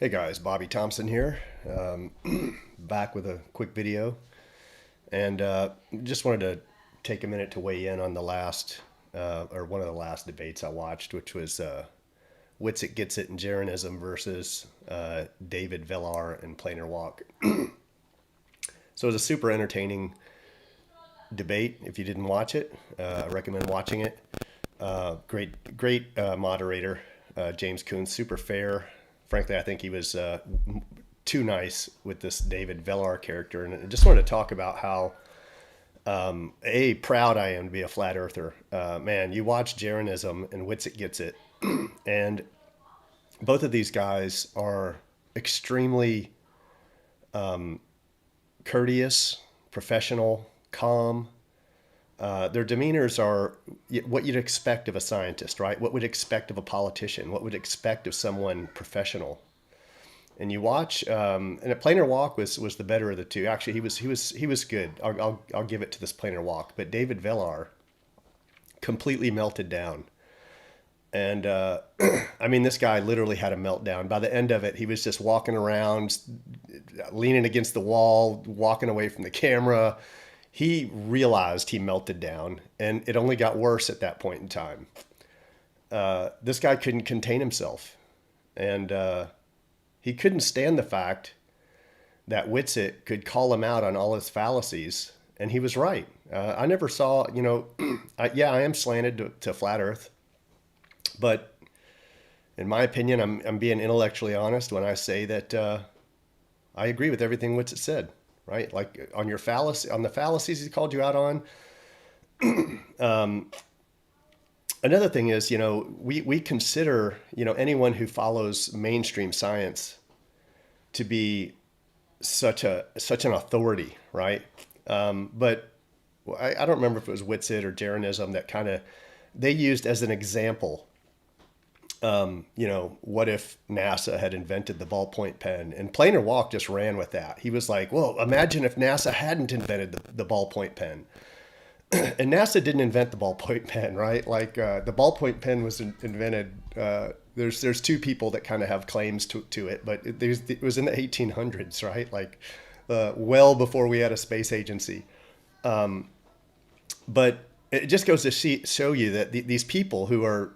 Hey guys, Bobby Thompson here, back with a quick video, and just wanted to take a minute to weigh in on the last, or one of the last debates I watched, which was Witsit Gets It and Jeranism versus David Velar and Planarwalk. So it was a super entertaining debate. If you didn't watch it, I recommend watching it. Great moderator, James Coons, super fair. Frankly, I think he was too nice with this David Velar character. And I just wanted to talk about how proud I am to be a flat earther. Man, you watch Jeranism and Witsit Gets It, and both of these guys are extremely courteous, professional, calm. Their demeanors are what you'd expect of a scientist, right? What would expect of a politician? What would expect of someone professional? And you watch, and a Planarwalk was the better of the two. Actually, he was good. I'll give it to this Planarwalk. But David Velar completely melted down, and I mean, this guy literally had a meltdown. By the end of it, he was just walking around, leaning against the wall, walking away from the camera. He realized he melted down, and it only got worse at that point in time. This guy couldn't contain himself, and he couldn't stand the fact that Witsit could call him out on all his fallacies, and he was right. I never saw, I am slanted to flat Earth, but in my opinion, I'm being intellectually honest when I say that I agree with everything Witsit said. Right, like on the fallacies he called you out on. Another thing is, we consider, anyone who follows mainstream science to be such an authority, right? But I don't remember if it was Witsit or Jeranism that they used as an example. What if NASA had invented the ballpoint pen? And Planarwalk just ran with that. He was like, well, imagine if NASA hadn't invented the ballpoint pen. And NASA didn't invent the ballpoint pen, right? Like the ballpoint pen was invented. There's two people that kind of have claims to it, but it was in the 1800s, right? Like well before we had a space agency. But it just goes to show you that these people who are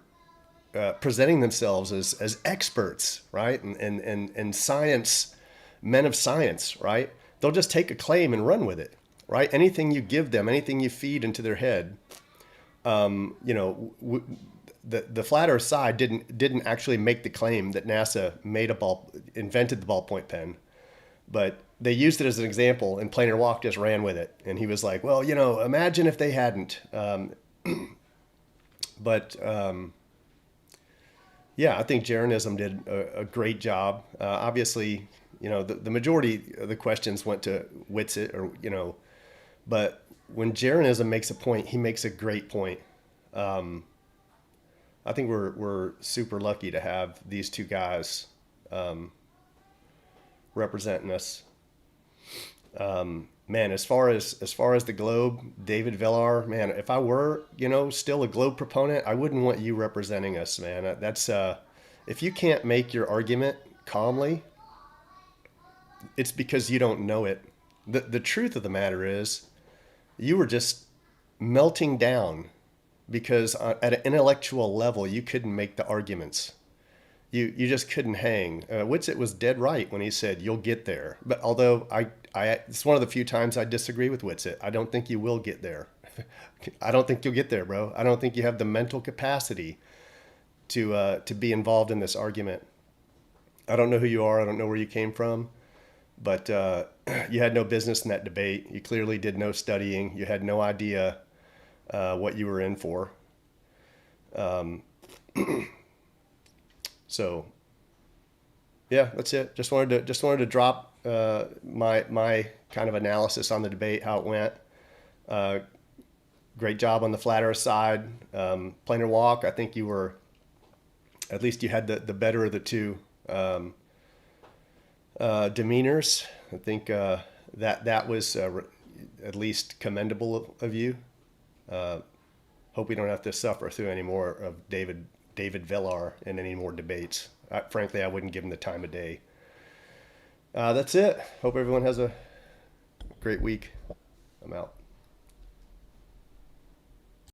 presenting themselves as experts, right? And science, men of science, right? They'll just take a claim and run with it, right? Anything you give them, anything you feed into their head, the flat Earth side didn't actually make the claim that NASA invented the ballpoint pen, but they used it as an example, and Planarwalk just ran with it. And he was like, well, imagine if they hadn't. Yeah, I think Jeranism did a great job. Obviously, the majority of the questions went to Witsit, but when Jeranism makes a point, he makes a great point. I think we're super lucky to have these two guys representing us. Man, as far as the globe, David Velar, man, if I were, still a globe proponent, I wouldn't want you representing us, man. That's if you can't make your argument calmly, it's because you don't know it. The truth of the matter is, you were just melting down because at an intellectual level, you couldn't make the arguments. You just couldn't hang. Witsit was dead right when he said, you'll get there. But although it's one of the few times I disagree with Witsit. I don't think you will get there. I don't think you'll get there, bro. I don't think you have the mental capacity to be involved in this argument. I don't know who you are. I don't know where you came from. But you had no business in that debate. You clearly did no studying. You had no idea what you were in for. So, yeah, that's it. Just wanted to drop my kind of analysis on the debate, how it went. Great job on the flat Earth side. Planarwalk, I think you had the better of the two demeanors. I think that was at least commendable of you. Hope we don't have to suffer through any more of David Velar in any more debates. Frankly, I wouldn't give him the time of day. That's it. Hope everyone has a great week. I'm out.